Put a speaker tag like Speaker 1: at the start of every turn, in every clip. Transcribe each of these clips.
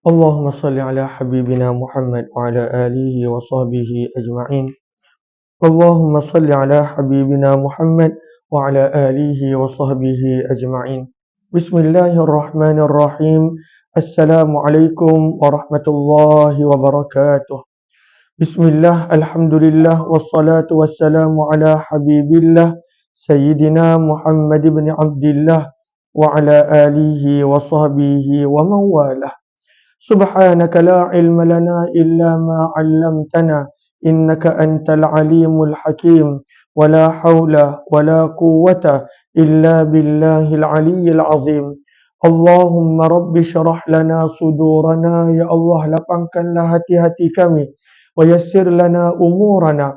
Speaker 1: اللهم صل على حبيبنا محمد وعلى آله وصحبه أجمعين. اللهم صل على حبيبنا محمد وعلى آله وصحبه أجمعين. بسم الله الرحمن الرحيم. السلام عليكم ورحمة الله وبركاته. بسم الله الحمد لله والصلاة والسلام على حبيب الله سيدنا محمد بن عبد الله وعلى آله وصحبه ومن والاه. سبحانك لا علم لنا إلا ما علمتنا إنك أنت العليم الحكيم ولا حول ولا قوة إلا بالله العلي العظيم. اللهم رب اشرح لنا صدورنا يا الله lapangkanlah hati-hati kami ويسر لنا أمورنا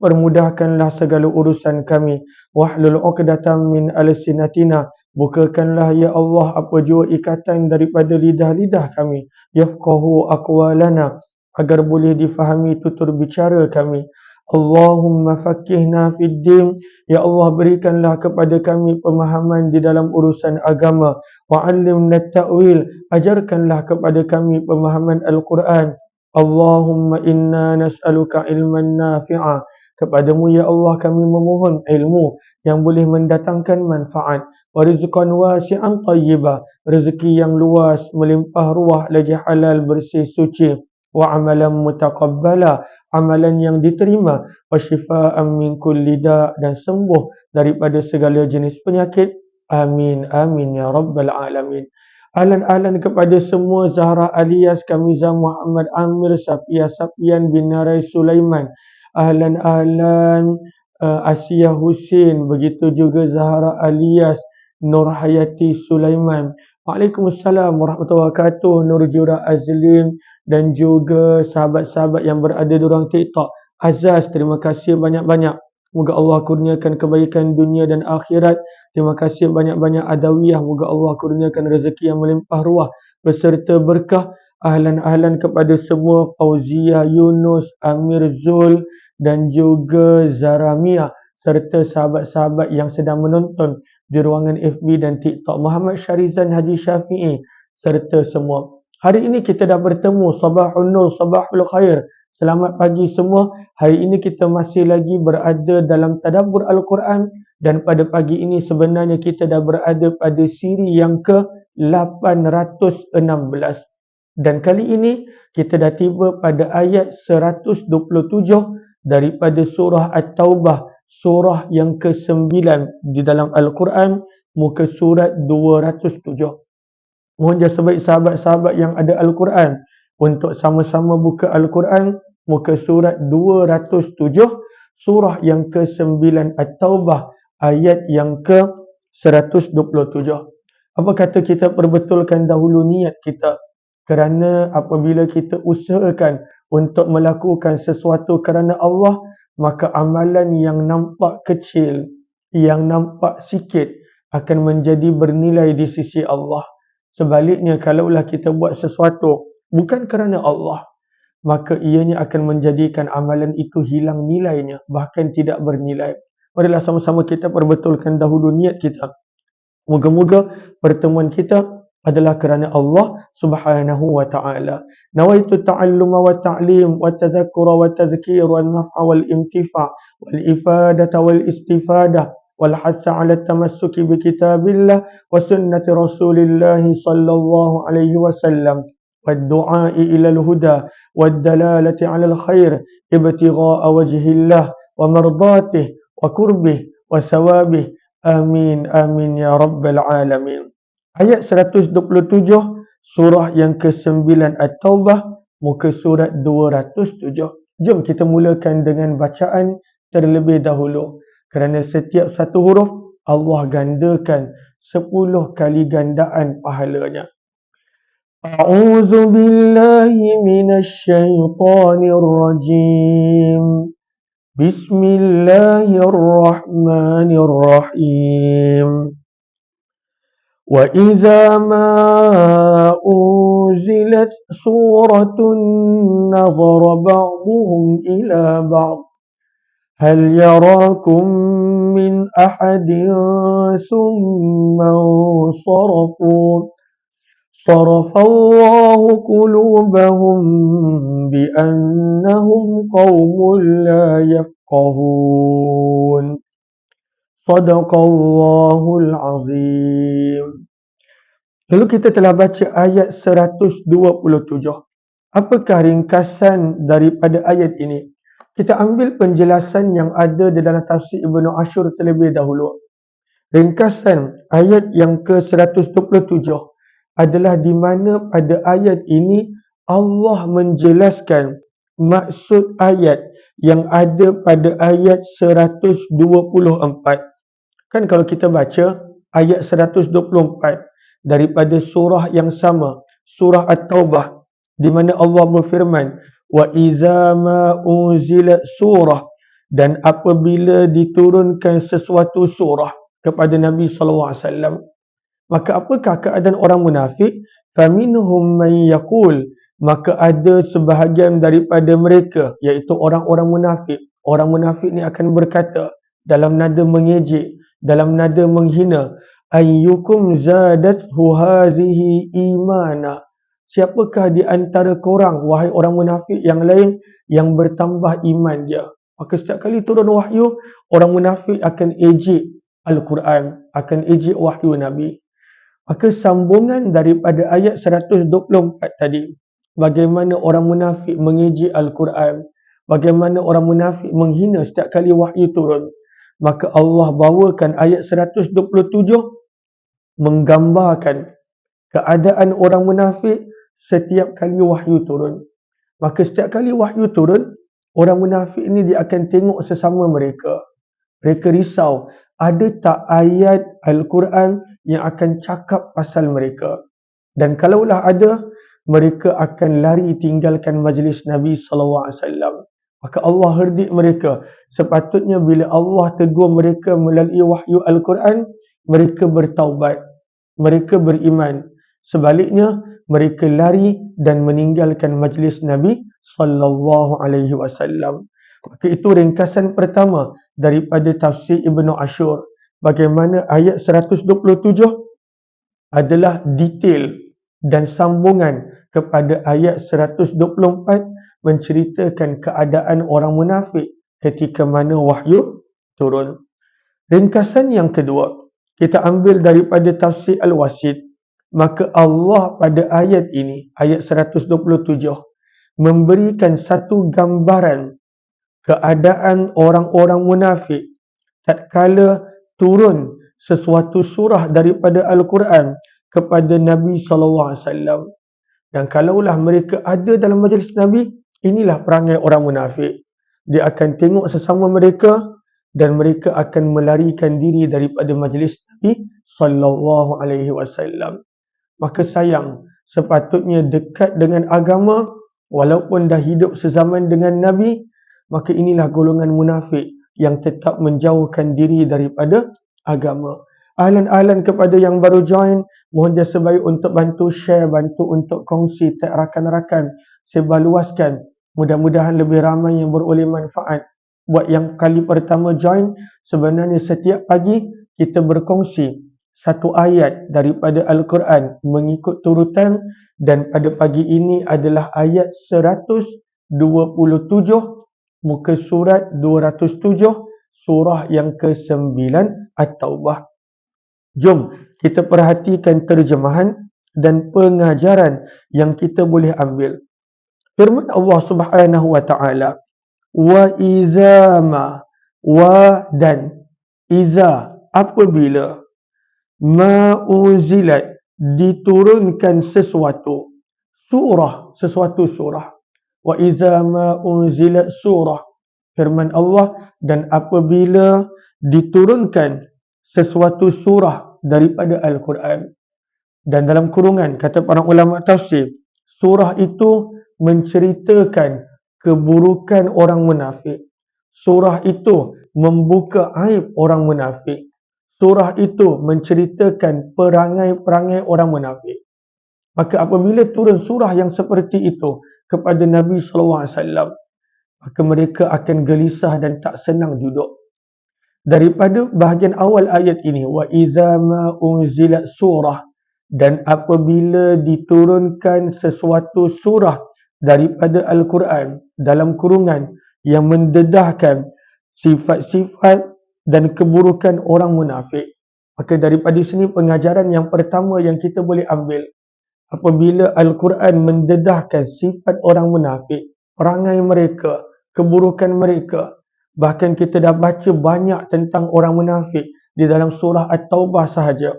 Speaker 1: permudahkanlah segala urusan kami wahlul 'uqdatam min alsinatina bukakanlah ya Allah apa jua ikatan daripada lidah-lidah kami yafqahu aqwalana agar boleh difahami tutur bicara kami. Allahumma faqihna fid din, ya Allah berikanlah kepada kami pemahaman di dalam urusan agama. Wa 'allimna ta'wil, ajarkanlah kepada kami pemahaman Al-Quran. Allahumma inna nas'aluka ilman nafi'a, kepadamu ya Allah kami memohon ilmu yang boleh mendatangkan manfaat. Wa rizqan wasi'an tayyibah, rezeki yang luas, melimpah ruah, lagi halal, bersih, suci. Wa amalan mutaqabbala, amalan yang diterima. Wa shifaan min kulli da', dan sembuh daripada segala jenis penyakit. Amin, amin ya rabbal alamin. Ahlan-ahlan kepada semua Zahra alias Kamiza Muhammad Amir Safia Safian bin Narai Sulaiman. Ahlan-ahlan Asia Hussein, begitu juga Zahra alias Nur Hayati Sulaiman. Waalaikumsalam warahmatullahi wabarakatuh. Nur Jura Azlin dan juga sahabat-sahabat yang berada di ruang TikTok. Azaz, terima kasih banyak-banyak. Moga Allah kurniakan kebaikan dunia dan akhirat. Terima kasih banyak-banyak Adawiyah. Moga Allah kurniakan rezeki yang melimpah ruah beserta berkah. Ahlan-ahlan kepada semua Fauzia, Yunus, Amir Zul dan juga Zaramia serta sahabat-sahabat yang sedang menonton di ruangan FB dan TikTok. Muhammad Syarizan Haji Syafi'i serta semua. Hari ini kita dah bertemu. Sabahun nur, sabahul khair. Selamat pagi semua. Hari ini kita masih lagi berada dalam tadabbur Al-Quran dan pada pagi ini sebenarnya kita dah berada pada siri yang ke-816. Dan kali ini kita dah tiba pada ayat 127 daripada surah At-Taubah, surah yang ke-9 di dalam Al-Quran, muka surat 207. Mohon sebaik sahabat-sahabat yang ada Al-Quran untuk sama-sama buka Al-Quran, muka surat 207, surah yang ke-9 At-Taubah, ayat yang ke-127. Apa kata kita perbetulkan dahulu niat kita, kerana apabila kita usahakan untuk melakukan sesuatu kerana Allah, maka amalan yang nampak kecil, yang nampak sikit akan menjadi bernilai di sisi Allah. Sebaliknya, kalaulah kita buat sesuatu bukan kerana Allah, maka ianya akan menjadikan amalan itu hilang nilainya, bahkan tidak bernilai. Marilah sama-sama kita perbetulkan dahulu niat kita. Moga-moga pertemuan kita adalah kerana Allah Subhanahu wa ta'ala. Nawaitu ta'alluma wa ta'lim wa tadhakkura wa tadhkir wa naf'a wal intifa' wal ifadata wal istifadah wal hatha 'ala tamassuki bi kitabillah wa sunnati Rasulillah sallallahu alaihi wasallam wad du'a'i ila al-huda wad dalalati 'ala al-khair ibtigha'a wajhillah wa mardatih wa kurbih wa thawabih. Amin, amin ya rabbal alamin. Ayat 127, surah yang ke-9 At-Taubah, muka surat 207. Jom kita mulakan dengan bacaan terlebih dahulu. Kerana setiap satu huruf Allah gandakan 10 kali gandaan pahalanya. A'udzu billahi minasy syaithanir rajim. Bismillahirrahmanirrahim. وَإِذَا مَا أُنْزِلَتْ سُورَةٌ نَظَرَ بَعْضُهُمْ إِلَى بَعْضٍ هَلْ يَرَاكُمْ مِنْ أَحَدٍ ثُمَّ انصَرَفُوا صرف الله قلوبهم بأنهم قوم لا يفقهون صدق الله العظيم. Lalu kita telah baca ayat 127. Apakah ringkasan daripada ayat ini? Kita ambil penjelasan yang ada di dalam tafsir Ibnu Ashur terlebih dahulu. Ringkasan ayat yang ke-127 adalah di mana pada ayat ini Allah menjelaskan maksud ayat yang ada pada ayat 124. Kan kalau kita baca ayat 124 daripada surah yang sama, surah At-Taubah, di mana Allah berfirman, wa idza ma unzilat surah, dan apabila diturunkan sesuatu surah kepada Nabi sallallahu alaihi wasallam, maka apakah keadaan orang munafik? Faminhum man yaqul, maka ada sebahagian daripada mereka, iaitu orang-orang munafik. Orang munafik ni akan berkata dalam nada mengejek, dalam nada menghina, ayyukum zadathu hadhihi imana, siapakah di antara korang, wahai orang munafik yang lain, yang bertambah iman dia? Maka setiap kali turun wahyu, orang munafik akan ejek Al-Quran, akan ejek wahyu Nabi. Maka sambungan daripada ayat 124 tadi, bagaimana orang munafik mengejek Al-Quran, bagaimana orang munafik menghina setiap kali wahyu turun. Maka Allah bawakan ayat 127 menggambarkan keadaan orang munafik setiap kali wahyu turun. Maka setiap kali wahyu turun, orang munafik ni dia akan tengok sesama mereka. Mereka risau, ada tak ayat Al-Quran yang akan cakap pasal mereka? Dan kalaulah ada, mereka akan lari tinggalkan majlis Nabi SAW. Maka Allah herdik mereka. Sepatutnya bila Allah tegur mereka melalui wahyu Al-Quran, mereka bertaubat, mereka beriman. Sebaliknya, mereka lari dan meninggalkan majlis Nabi SAW. Maka itu ringkasan pertama daripada tafsir Ibnu Ashur. Bagaimana ayat 127 adalah detail dan sambungan kepada ayat 124 menceritakan keadaan orang munafik ketika mana wahyu turun. Ringkasan yang kedua, kita ambil daripada tafsir Al-Wasid. Maka Allah pada ayat ini, ayat 127, memberikan satu gambaran keadaan orang-orang munafik tatkala turun sesuatu surah daripada Al-Quran kepada Nabi SAW. Dan kalaulah mereka ada dalam majlis Nabi, inilah perangai orang munafik. Dia akan tengok sesama mereka dan mereka akan melarikan diri daripada majlis Nabi SAW. Maka sayang, sepatutnya dekat dengan agama walaupun dah hidup sezaman dengan Nabi. Maka inilah golongan munafik yang tetap menjauhkan diri daripada agama. Ahlan-ahlan kepada yang baru join, mohon jasa baik untuk bantu share, bantu untuk kongsi, tag rakan-rakan, sebarluaskan. Mudah-mudahan lebih ramai yang beroleh manfaat. Buat yang kali pertama join, sebenarnya setiap pagi kita berkongsi satu ayat daripada Al-Quran mengikut turutan, dan pada pagi ini adalah ayat 127, muka surat 207, surah yang ke-9 At-Taubah. Jom kita perhatikan terjemahan dan pengajaran yang kita boleh ambil. Firman Allah Subhanahu wa taala, wa idza ma, wa dan, idza apabila, ma unzilat diturunkan sesuatu, surah, sesuatu surah. Wa idza ma unzilat surah, firman Allah, dan apabila diturunkan sesuatu surah daripada Al-Quran. Dan dalam kurungan, kata para ulama tafsir, surah itu menceritakan keburukan orang munafik. Surah itu membuka aib orang munafik. Surah itu menceritakan perangai-perangai orang munafik. Maka apabila turun surah yang seperti itu kepada Nabi SAW, maka mereka akan gelisah dan tak senang duduk. Daripada bahagian awal ayat ini, wa idza ma unzilat surah, Dan apabila diturunkan sesuatu surah daripada Al-Quran dalam kurungan yang mendedahkan sifat-sifat dan keburukan orang munafik, maka daripada sini pengajaran yang pertama yang kita boleh ambil, apabila Al-Quran mendedahkan sifat orang munafik, perangai mereka, keburukan mereka, bahkan kita dah baca banyak tentang orang munafik di dalam surah At-Taubah sahaja,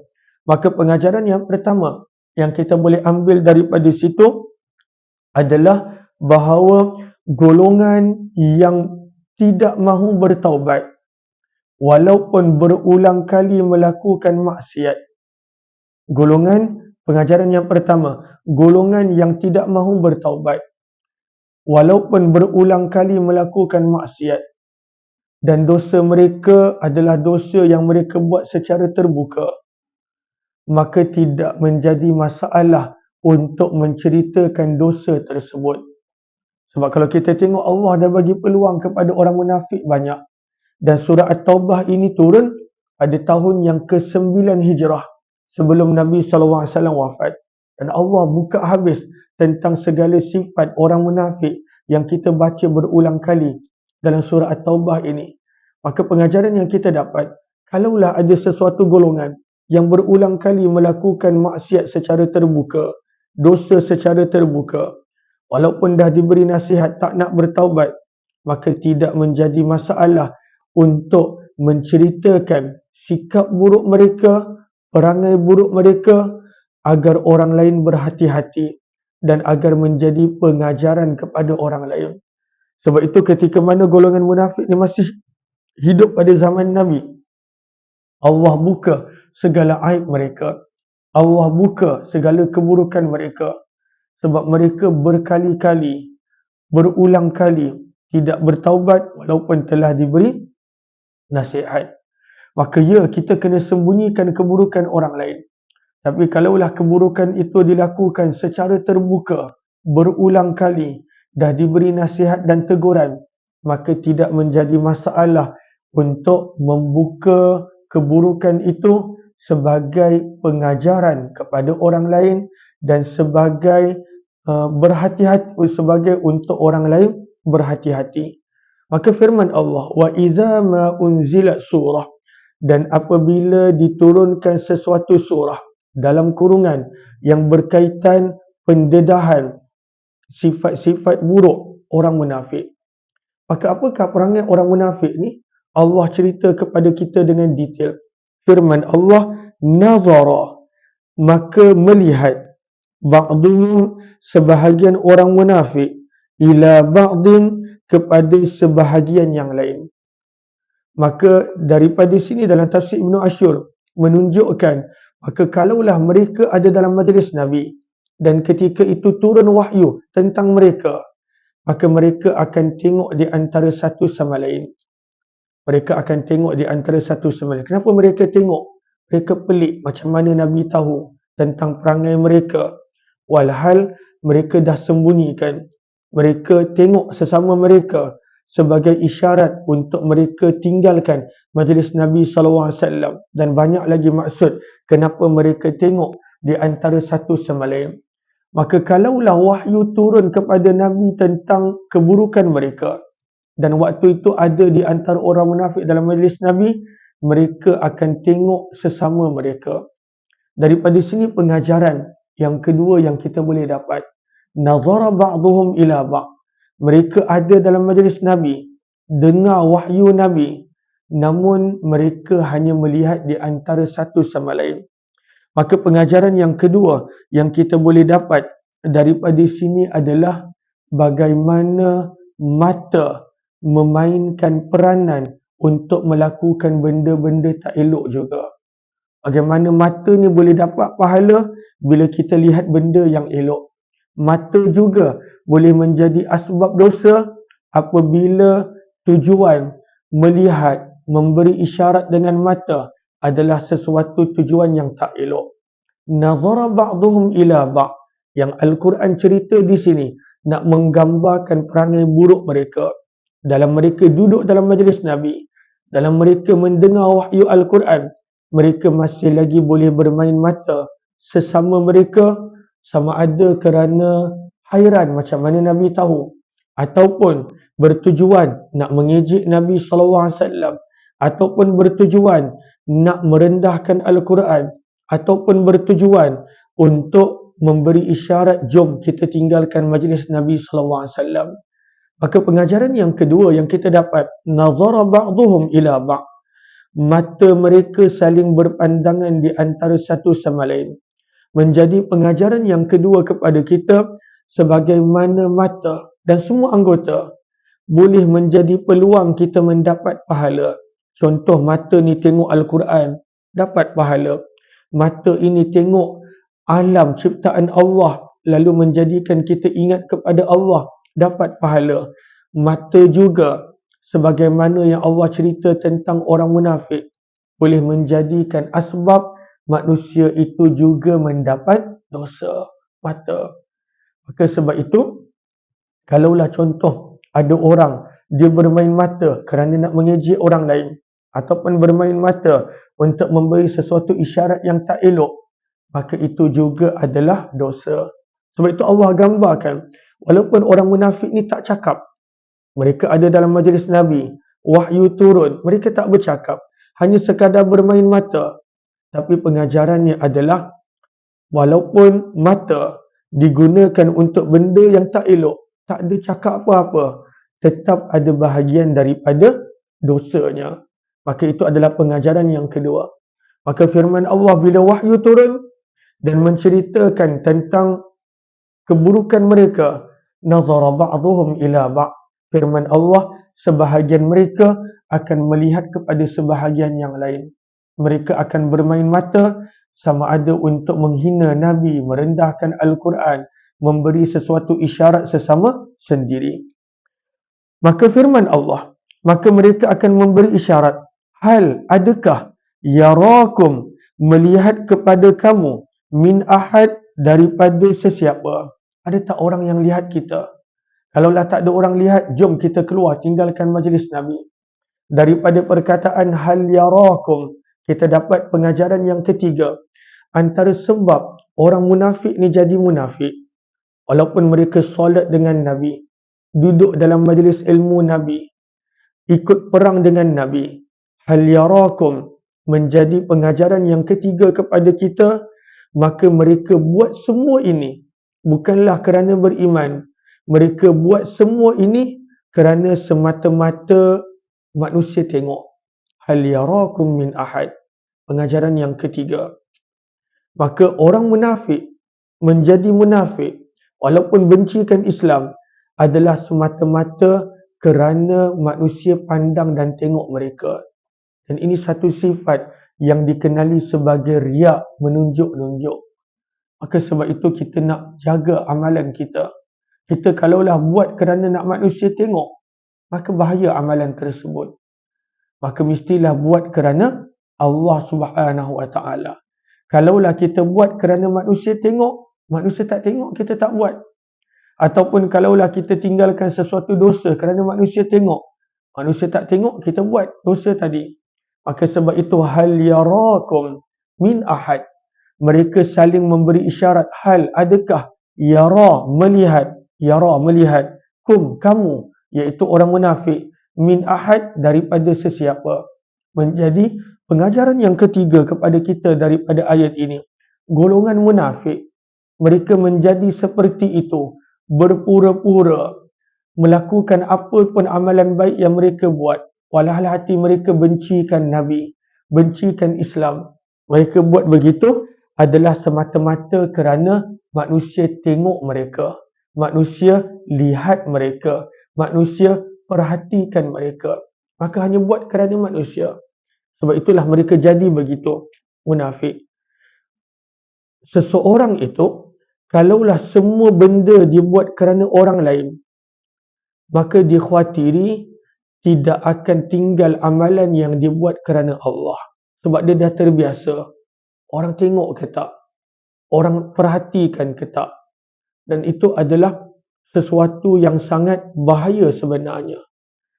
Speaker 1: maka pengajaran yang pertama yang kita boleh ambil daripada situ adalah bahawa golongan yang tidak mahu bertaubat walaupun berulang kali melakukan maksiat, pengajaran yang pertama, golongan yang tidak mahu bertaubat walaupun berulang kali melakukan maksiat dan dosa mereka adalah dosa yang mereka buat secara terbuka, maka tidak menjadi masalah untuk menceritakan dosa tersebut. Sebab kalau kita tengok, Allah dah bagi peluang kepada orang munafik banyak. Dan surah At-Taubah ini turun pada tahun yang ke-9 Hijrah sebelum Nabi SAW wafat. Dan Allah buka habis tentang segala sifat orang munafik yang kita baca berulang kali dalam surah At-Taubah ini. Maka pengajaran yang kita dapat, kalaulah ada sesuatu golongan yang berulang kali melakukan maksiat secara terbuka, dosa secara terbuka, walaupun dah diberi nasihat tak nak bertaubat, maka tidak menjadi masalah untuk menceritakan sikap buruk mereka, perangai buruk mereka, agar orang lain berhati-hati dan agar menjadi pengajaran kepada orang lain. Sebab itu ketika mana golongan munafik ni masih hidup pada zaman Nabi, Allah buka segala aib mereka, Allah buka segala keburukan mereka, sebab mereka berkali-kali, berulang kali tidak bertaubat walaupun telah diberi nasihat. Maka ya, kita kena sembunyikan keburukan orang lain. Tapi kalaulah keburukan itu dilakukan secara terbuka, berulang kali, dah diberi nasihat dan teguran, maka tidak menjadi masalah untuk membuka keburukan itu sebagai pengajaran kepada orang lain dan sebagai berhati-hati, sebagai untuk orang lain berhati-hati. Maka firman Allah, wa idza ma unzilat surah, dan apabila diturunkan sesuatu surah dalam kurungan yang berkaitan pendedahan sifat-sifat buruk orang munafik. Maka apakah perangai orang munafik ni? Allah cerita kepada kita dengan detail. Firman Allah, nazara, maka melihat, ba'dhum, sebahagian orang munafik, ila ba'dhin, kepada sebahagian yang lain. Maka daripada sini dalam tafsir Ibn Ashur menunjukkan, maka kalaulah mereka ada dalam majlis Nabi dan ketika itu turun wahyu tentang mereka, maka mereka akan tengok di antara satu sama lain. Mereka akan tengok di antara satu sama lain. Kenapa mereka tengok? Mereka pelik macam mana Nabi tahu tentang perangai mereka, walhal mereka dah sembunyikan. Mereka tengok sesama mereka sebagai isyarat untuk mereka tinggalkan majlis Nabi SAW. Dan banyak lagi maksud kenapa mereka tengok di antara satu sama lain. Maka kalaulah wahyu turun kepada Nabi tentang keburukan mereka, dan waktu itu ada di antara orang munafik dalam majlis Nabi, mereka akan tengok sesama mereka. Daripada sini pengajaran yang kedua yang kita boleh dapat, nazara ba'dhum ila ba'd. Mereka ada dalam majlis Nabi, dengar wahyu Nabi, namun mereka hanya melihat di antara satu sama lain. Maka pengajaran yang kedua yang kita boleh dapat daripada sini adalah bagaimana mata memainkan peranan untuk melakukan benda-benda tak elok juga. Bagaimana mata ni boleh dapat pahala bila kita lihat benda yang elok. Mata juga boleh menjadi asbab dosa apabila tujuan melihat, memberi isyarat dengan mata adalah sesuatu tujuan yang tak elok. Nazara ba'dhum ila ba'd, yang Al-Quran cerita di sini nak menggambarkan perangai buruk mereka. Dalam mereka duduk dalam majlis Nabi, dalam mereka mendengar wahyu Al-Quran, mereka masih lagi boleh bermain mata sesama mereka, sama ada kerana hairan macam mana Nabi tahu, ataupun bertujuan nak mengejek Nabi SAW, ataupun bertujuan nak merendahkan Al-Quran, ataupun bertujuan untuk memberi isyarat jom kita tinggalkan majlis Nabi SAW. Maka pengajaran yang kedua yang kita dapat, nazara ba'duhum ila ba', mata mereka saling berpandangan di antara satu sama lain. Menjadi pengajaran yang kedua kepada kita, sebagaimana mata dan semua anggota boleh menjadi peluang kita mendapat pahala. Contoh, mata ni tengok Al-Quran, dapat pahala. Mata ini tengok alam ciptaan Allah, lalu menjadikan kita ingat kepada Allah, dapat pahala. Mata juga, sebagaimana yang Allah cerita tentang orang munafik, boleh menjadikan asbab manusia itu juga mendapat dosa. Mata. Maka sebab itu, kalaulah contoh ada orang dia bermain mata kerana nak mengejek orang lain, ataupun bermain mata untuk memberi sesuatu isyarat yang tak elok, maka itu juga adalah dosa. Sebab itu Allah gambarkan, walaupun orang munafik ni tak cakap, mereka ada dalam majlis Nabi, wahyu turun, mereka tak bercakap, hanya sekadar bermain mata. Tapi pengajarannya adalah, walaupun mata digunakan untuk benda yang tak elok, tak ada cakap apa-apa, tetap ada bahagian daripada dosanya. Maka itu adalah pengajaran yang kedua. Maka firman Allah bila wahyu turun dan menceritakan tentang keburukan mereka, nazara ba'duhum ila ba', firman Allah, sebahagian mereka akan melihat kepada sebahagian yang lain. Mereka akan bermain mata, sama ada untuk menghina Nabi, merendahkan Al-Quran, memberi sesuatu isyarat sesama sendiri. Maka firman Allah, maka mereka akan memberi isyarat, hal adakah yarakum, melihat kepada kamu, min ahad, daripada sesiapa. Ada tak orang yang lihat kita? Kalaulah tak ada orang lihat, jom kita keluar tinggalkan majlis Nabi. Daripada perkataan hal yarakum, kita dapat pengajaran yang ketiga. Antara sebab orang munafik ni jadi munafik, walaupun mereka solat dengan Nabi, duduk dalam majlis ilmu Nabi, ikut perang dengan Nabi, hal yarakum menjadi pengajaran yang ketiga kepada kita. Maka mereka buat semua ini bukanlah kerana beriman, mereka buat semua ini kerana semata-mata manusia tengok. Hal yarakum min ahad, pengajaran yang ketiga. Maka orang munafik menjadi munafik walaupun bencikan Islam adalah semata-mata kerana manusia pandang dan tengok mereka. Dan ini satu sifat yang dikenali sebagai riak, menunjuk-nunjuk. Maka sebab itu kita nak jaga amalan kita. Kita kalaulah buat kerana nak manusia tengok, maka bahaya amalan tersebut. Maka mestilah buat kerana Allah Subhanahu Wa Taala. Kalaulah kita buat kerana manusia tengok, manusia tak tengok, kita tak buat. Ataupun kalaulah kita tinggalkan sesuatu dosa kerana manusia tengok, manusia tak tengok, kita buat dosa tadi. Maka sebab itu hal yarakum min ahad, mereka saling memberi isyarat. Hal, adakah, yara melihat, kum, kamu, iaitu orang munafik, min ahad, daripada sesiapa. Menjadi pengajaran yang ketiga kepada kita daripada ayat ini, golongan munafik, mereka menjadi seperti itu, berpura-pura melakukan apa pun amalan baik yang mereka buat, walhal hati mereka bencikan Nabi, bencikan Islam. Mereka buat begitu adalah semata-mata kerana manusia tengok mereka, manusia lihat mereka, manusia perhatikan mereka. Maka hanya buat kerana manusia. Sebab itulah mereka jadi begitu, munafik. Seseorang itu, kalaulah semua benda dia buat kerana orang lain, maka dikhawatiri tidak akan tinggal amalan yang dia buat kerana Allah. Sebab dia dah terbiasa. Orang tengok ke tak? Orang perhatikan ke tak? Dan itu adalah sesuatu yang sangat bahaya sebenarnya.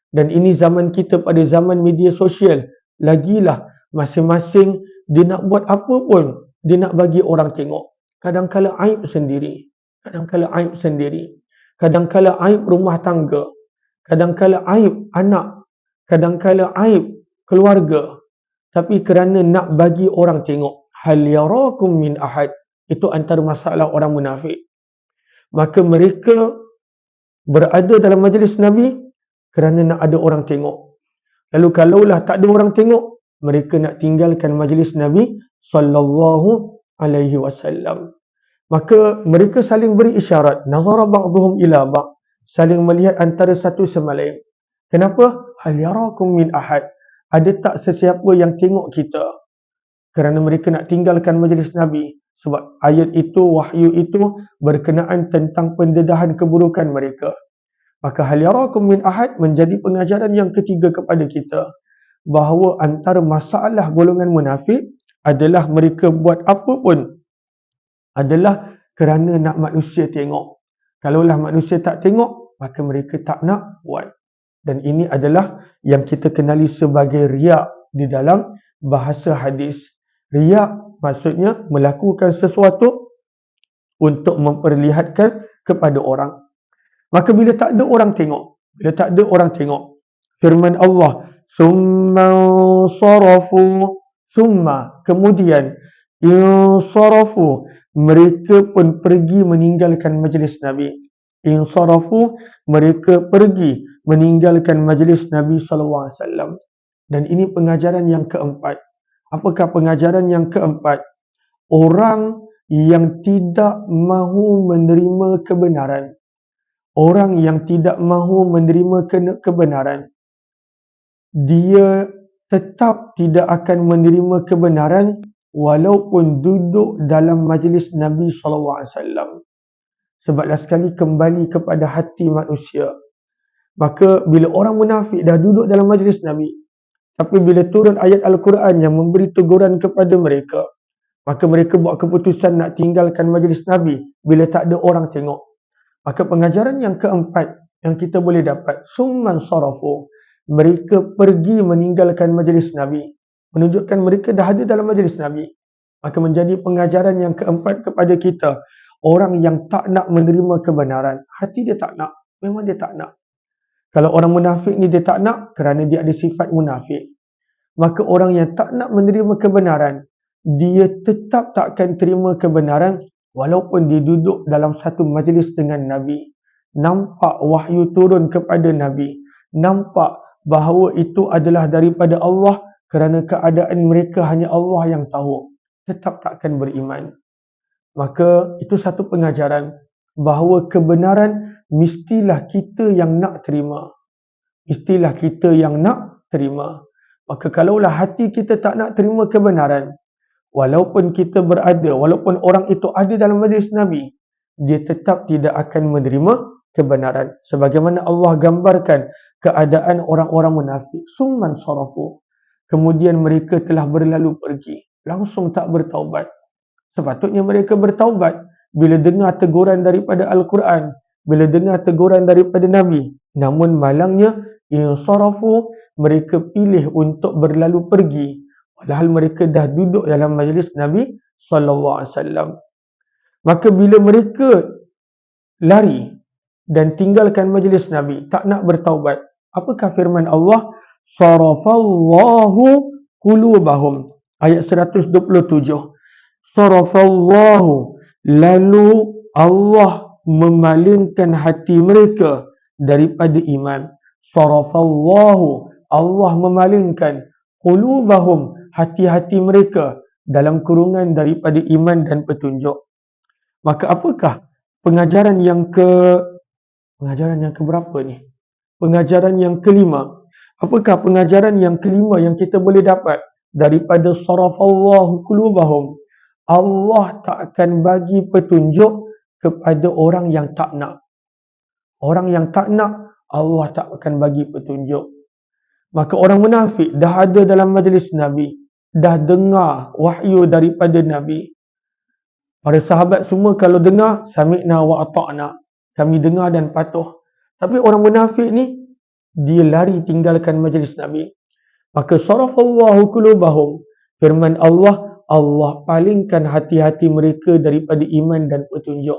Speaker 1: Dan ini zaman kita pada zaman media sosial. Lagilah masing-masing dia nak buat apa pun, dia nak bagi orang tengok. Kadang-kala aib sendiri, kadang-kala aib sendiri, kadang-kala aib rumah tangga, kadang-kala aib anak, kadang-kala aib keluarga. Tapi kerana nak bagi orang tengok, hal yarakum min ahad, itu antara masalah orang munafik. Maka mereka berada dalam majlis Nabi kerana nak ada orang tengok. Lalu kalaulah tak ada orang tengok, mereka nak tinggalkan majlis Nabi sallallahu alaihi wasallam. Maka mereka saling beri isyarat, nazara ba'dhum ila ba'd, saling melihat antara satu sama lain. Kenapa? Hal yarakum min ahad, ada tak sesiapa yang tengok kita? Kerana mereka nak tinggalkan majlis Nabi. Sebab ayat itu, wahyu itu berkenaan tentang pendedahan keburukan mereka. Maka hal yarakum min ahad menjadi pengajaran yang ketiga kepada kita, bahawa antara masalah golongan munafik adalah mereka buat apa pun adalah kerana nak manusia tengok. Kalaulah manusia tak tengok, maka mereka tak nak buat. Dan ini adalah yang kita kenali sebagai riak di dalam bahasa hadis. Riak maksudnya melakukan sesuatu untuk memperlihatkan kepada orang. Maka bila tak ada orang tengok, firman Allah, summa sarafu, summa, kemudian, insarafu, mereka pun pergi meninggalkan majlis Nabi. Insarafu, mereka pergi meninggalkan majlis Nabi sallallahu alaihi wasallam. Dan ini pengajaran yang keempat. Apakah pengajaran yang keempat? Orang yang tidak mahu menerima kebenaran. Orang yang tidak mahu menerima kebenaran, dia tetap tidak akan menerima kebenaran walaupun duduk dalam majlis Nabi SAW. Sebablah sekali kembali kepada hati manusia. Maka bila orang munafik dah duduk dalam majlis Nabi, tapi bila turun ayat Al-Quran yang memberi teguran kepada mereka, maka mereka buat keputusan nak tinggalkan majlis Nabi bila tak ada orang tengok. Maka pengajaran yang keempat yang kita boleh dapat, summan sarafu, mereka pergi meninggalkan majlis Nabi, menunjukkan mereka dah ada dalam majlis Nabi. Maka menjadi pengajaran yang keempat kepada kita, orang yang tak nak menerima kebenaran, hati dia tak nak, memang dia tak nak. Kalau orang munafik ni dia tak nak kerana dia ada sifat munafik. Maka orang yang tak nak menerima kebenaran, dia tetap takkan terima kebenaran walaupun dia duduk dalam satu majlis dengan Nabi. Nampak wahyu turun kepada Nabi. Nampak bahawa itu adalah daripada Allah kerana keadaan mereka hanya Allah yang tahu. Tetap takkan beriman. Maka itu satu pengajaran bahawa kebenaran mestilah kita yang nak terima. Mestilah kita yang nak terima. Maka kalaulah hati kita tak nak terima kebenaran, walaupun kita berada, walaupun orang itu ada dalam majlis Nabi, dia tetap tidak akan menerima kebenaran. Sebagaimana Allah gambarkan keadaan orang-orang munafik. Summan sarafu. Kemudian mereka telah berlalu pergi. Langsung tak bertaubat. Sepatutnya mereka bertaubat bila dengar teguran daripada Al-Quran, bila dengar teguran daripada Nabi. Namun malangnya, insarafu, mereka pilih untuk berlalu pergi. Padahal mereka dah duduk dalam majlis Nabi sallallahu alaihi wasallam. Maka bila mereka lari dan tinggalkan majlis Nabi, tak nak bertaubat, apakah firman Allah? Sarafallahu qulubahum. Ayat 127. Sarafallahu, lalu Allah memalingkan hati mereka daripada iman. Sarafallahu, Allah memalingkan qulubahum, hati-hati mereka dalam kurungan daripada iman dan petunjuk. Maka apakah pengajaran yang keberapa ni? Pengajaran yang kelima. Apakah pengajaran yang kelima yang kita boleh dapat daripada sarafallahu qulubahum? Allah tak akan bagi petunjuk kepada orang yang tak nak. Orang yang tak nak, Allah tak akan bagi petunjuk. Maka orang munafik dah ada dalam majlis Nabi, dah dengar wahyu daripada Nabi. Para sahabat semua kalau dengar, sami'na wa ata'na, kami dengar dan patuh. Tapi orang munafik ni, dia lari tinggalkan majlis Nabi. Maka sarafallahu qulubahum, firman Allah, Allah palingkan hati-hati mereka daripada iman dan petunjuk.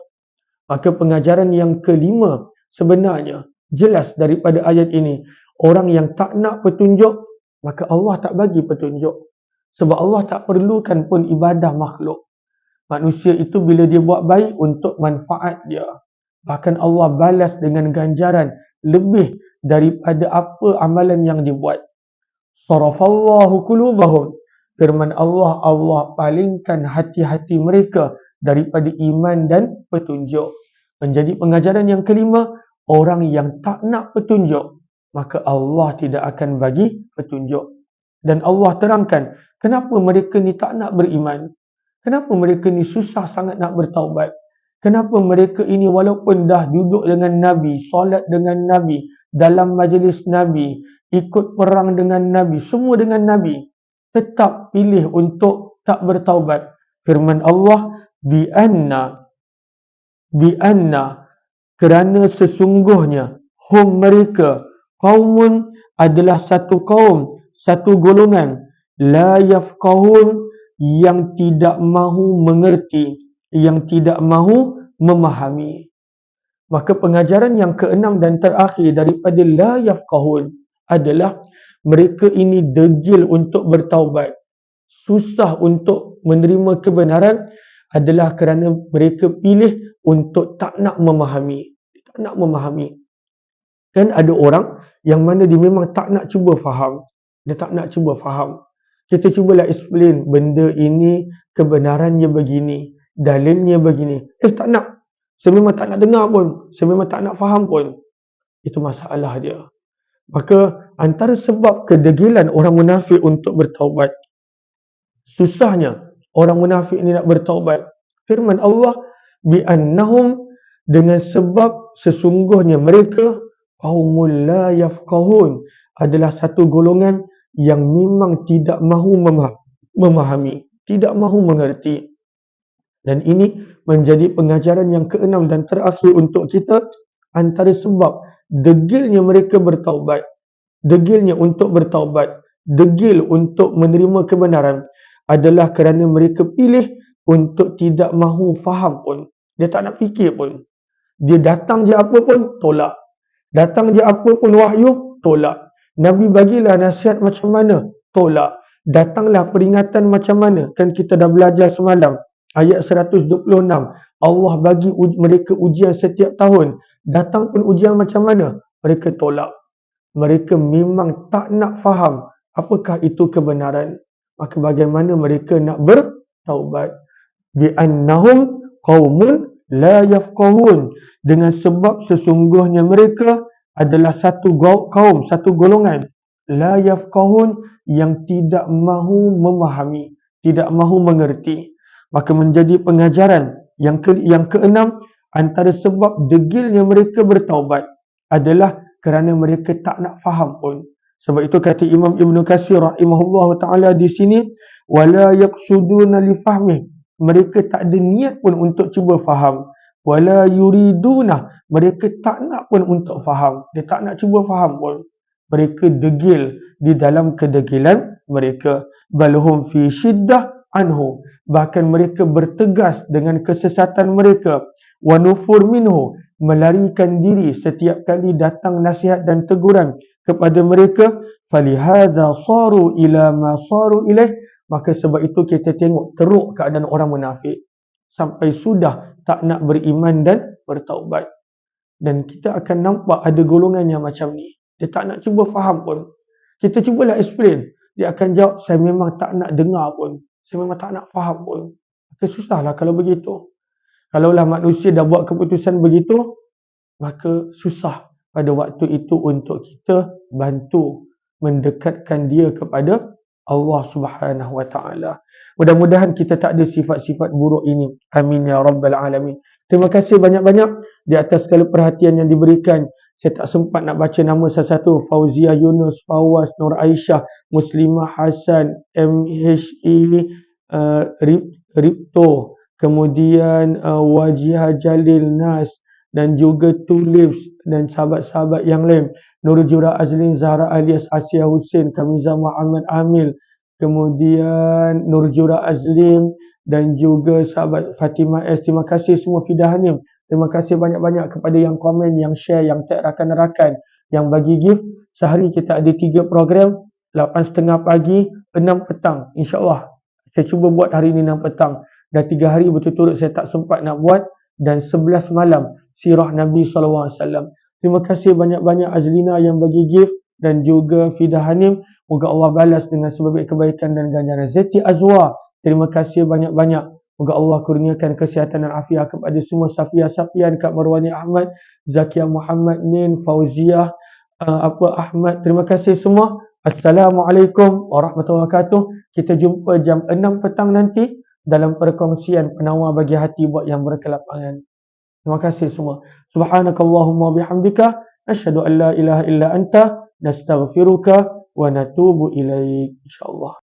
Speaker 1: Maka pengajaran yang kelima sebenarnya jelas daripada ayat ini. Orang yang tak nak petunjuk, maka Allah tak bagi petunjuk. Sebab Allah tak perlukan pun ibadah makhluk. Manusia itu bila dia buat baik untuk manfaat dia. Bahkan Allah balas dengan ganjaran lebih daripada apa amalan yang dibuat. Sarafallahu qulubahum. Firman Allah, Allah palingkan hati-hati mereka daripada iman dan petunjuk. Menjadi pengajaran yang kelima, orang yang tak nak petunjuk, maka Allah tidak akan bagi petunjuk. Dan Allah terangkan, kenapa mereka ni tak nak beriman? Kenapa mereka ni susah sangat nak bertaubat? Kenapa mereka ini walaupun dah duduk dengan Nabi, solat dengan Nabi, dalam majlis Nabi, ikut perang dengan Nabi, semua dengan Nabi, tetap pilih untuk tak bertaubat. Firman Allah, bi'anna, kerana sesungguhnya hum mereka, qaumun adalah satu kaum, satu golongan, la yafqahun, yang tidak mahu mengerti, yang tidak mahu memahami. Maka pengajaran yang keenam dan terakhir daripada la yafqahun adalah mereka ini degil untuk bertaubat, susah untuk menerima kebenaran, adalah kerana mereka pilih untuk tak nak memahami. Tak nak memahami. Kan ada orang yang mana dia memang tak nak cuba faham. Dia tak nak cuba faham. Kita cubalah explain benda ini, kebenarannya begini, dalilnya begini. Tak nak. Saya memang tak nak dengar pun. Saya memang tak nak faham pun. Itu masalah dia. Maka antara sebab kedegilan orang munafik untuk bertaubat, susahnya orang munafik ni nak bertaubat, firman Allah, bi'annahum, dengan sebab sesungguhnya mereka qaumul la yafqahun, adalah satu golongan yang memang tidak mahu memahami, tidak mahu mengerti. Dan ini menjadi pengajaran yang keenam dan terakhir untuk kita. Antara sebab degilnya mereka bertaubat, degilnya untuk bertaubat, degil untuk menerima kebenaran, adalah kerana mereka pilih untuk tidak mahu faham pun. Dia tak nak fikir pun. Dia datang je apa pun, tolak. Datang je apa pun wahyu, tolak. Nabi bagilah nasihat macam mana, tolak. Datanglah peringatan macam mana, kan kita dah belajar semalam. Ayat 126, Allah bagi mereka ujian setiap tahun. Datang pun ujian macam mana, mereka tolak. Mereka memang tak nak faham apakah itu kebenaran. Maka bagaimana mereka nak bertaubat? Bi'annahum qaumun la yafqahun, dengan sebab sesungguhnya mereka adalah satu kaum, satu golongan, la yafqahun, yang tidak mahu memahami, tidak mahu mengerti. Maka menjadi pengajaran yang keenam, antara sebab degilnya mereka bertaubat adalah kerana mereka tak nak faham pun. Sebab itu kata Imam Ibn Katsir rahimahullah ta'ala di sini, wala yaqsuduna li fahmih, mereka tak ada niat pun untuk cuba faham. Wala yuriduna, mereka tak nak pun untuk faham. Dia tak nak cuba faham pun. Mereka degil di dalam kedegilan mereka. Balhum fi syiddah anhu, bahkan mereka bertegas dengan kesesatan mereka. Wa nufur minhu, melarikan diri setiap kali datang nasihat dan teguran kepada mereka. Falihadza saru ila ma saru ilaih, maka sebab itu kita tengok teruk keadaan orang munafik sampai sudah tak nak beriman dan bertaubat. Dan kita akan nampak ada golongan yang macam ni. Dia tak nak cuba faham pun. Kita cubalah explain, dia akan jawab, saya memang tak nak dengar pun. Saya memang tak nak faham pun. Maka susahlah kalau begitu. Kalaulah manusia dah buat keputusan begitu, maka susah pada waktu itu untuk kita bantu mendekatkan dia kepada Allah Subhanahu wa taala. Mudah-mudahan kita tak ada sifat-sifat buruk ini. Amin ya rabbal alamin. Terima kasih banyak-banyak di atas segala perhatian yang diberikan. Saya tak sempat nak baca nama satu-satu. Fauzia Yunus, Fawaz, Nur Aisyah, Muslimah Hasan, MHE, Ripto, kemudian Wajihah Jalil Nas, dan juga Tulips dan sahabat-sahabat yang lain. Nurul Jura Azlin, Zahra alias Asia Hussein, Kamiza Muhammad Amil, kemudian Nurjura Azlim dan juga sahabat Fatimah S. Terima kasih semua Fidah Hanim. Terima kasih banyak-banyak kepada yang komen, yang share, yang tag rakan-rakan, yang bagi gift. Sehari kita ada 3 program, 8.30 pagi, 6 petang. InsyaAllah. Saya cuba buat hari ini 6 petang. Dah 3 hari berturut-turut saya tak sempat nak buat. Dan 11 malam, sirah Nabi SAW. Terima kasih banyak-banyak Azlina yang bagi gift dan juga Fidah Hanim. Moga Allah balas dengan sebaik kebaikan dan ganjaran. Zeti Azwa, terima kasih banyak-banyak. Moga Allah kurniakan kesihatan dan afiat kepada semua Safia Safian, Kak Marwani Ahmad, Zakia Muhammad Nin, Fauziah Ahmad. Terima kasih semua. Assalamualaikum warahmatullahi wabarakatuh. Kita jumpa jam 6 petang nanti dalam perkongsian penawar bagi hati buat yang berkelapangan. Terima kasih semua. Subhanakallahumma bihamdika asyhadu an la ilaha illa anta nastaghfiruka wa natubu ilaik. InsyaAllah.